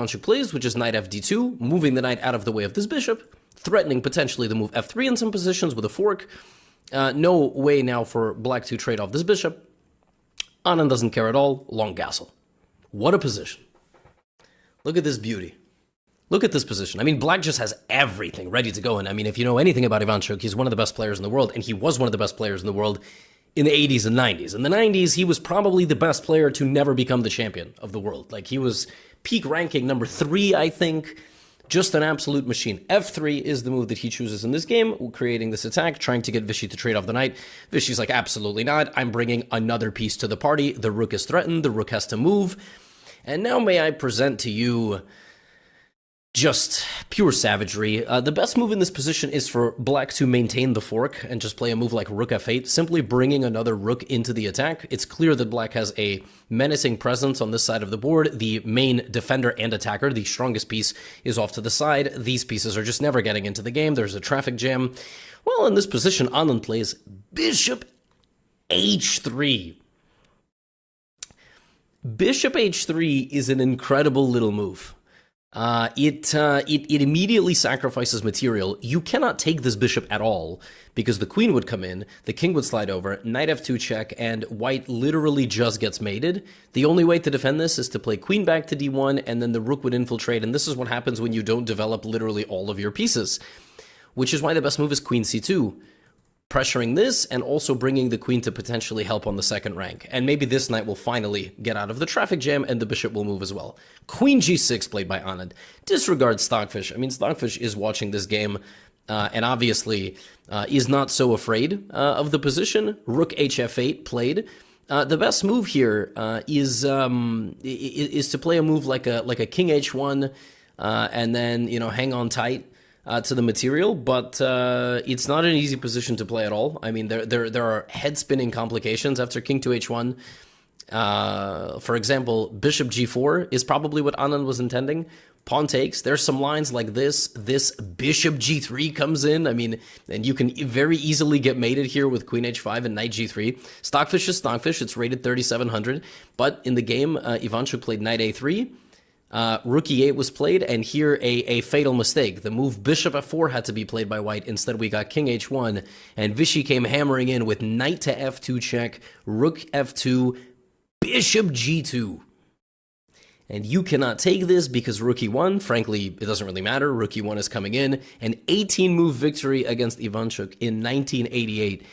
Ivanchuk plays, which is knight fd2, moving the knight out of the way of this bishop, threatening potentially the move f3 in some positions with a fork. No way now for black to trade off this bishop. Anand doesn't care at all. Long castle. What a position. Look at this beauty. Look at this position. I mean, black just has everything ready to go. And I mean, if you know anything about Ivanchuk, he's one of the best players in the world, and he was one of the best players in the world in the 80s and 90s. In the 90s, he was probably the best player to never become the champion of the world. Like, he was peak ranking number 3, I think. Just an absolute machine. f3 is the move that he chooses in this game, creating this attack, trying to get Vishy to trade off the knight. Vishy's like, absolutely not. I'm bringing another piece to the party. The rook is threatened. The rook has to move. And now may I present to you just pure savagery. The best move in this position is for black to maintain the fork and just play a move like rook f8, simply bringing another rook into the attack. It's clear that black has a menacing presence on this side of the board. The main defender and attacker, the strongest piece, is off to the side. These pieces are just never getting into the game. There's a traffic jam. Well, in this position, Anand plays bishop h3. Bishop h3 is an incredible little move. It immediately sacrifices material. You cannot take this bishop at all because the queen would come in, the king would slide over, knight f2 check, and white literally just gets mated. The only way to defend this is to play queen back to d1, and then the rook would infiltrate, and this is what happens when you don't develop literally all of your pieces, which is why the best move is queen c2. Pressuring this and also bringing the queen to potentially help on the second rank. And maybe this knight will finally get out of the traffic jam and the bishop will move as well. Queen g6 played by Anand. Disregard Stockfish. I mean, Stockfish is watching this game and obviously is not so afraid of the position. Rook hf8 played. The best move here is to play a move like a king h1 and then, you know, hang on tight to the material, but it's not an easy position to play at all. I mean, there are head-spinning complications after king to h1. For example, bishop g4 is probably what Anand was intending. Pawn takes. There's some lines like this. This bishop g3 comes in. I mean, and you can very easily get mated here with queen h5 and knight g3. Stockfish is Stockfish. It's rated 3,700. But in the game, Ivanchuk played knight a3. Rook e8 was played, and here a fatal mistake. The move bishop f4 had to be played by white. Instead, we got king h1, and Vishy came hammering in with knight to f2 check, rook f2, bishop g2. And you cannot take this because rook e1, frankly, it doesn't really matter. Rook e1 is coming in. An 18-move victory against Ivanchuk in 1988.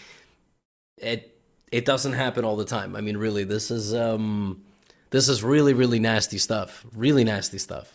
It doesn't happen all the time. I mean, really, this is really, really nasty stuff. Really nasty stuff.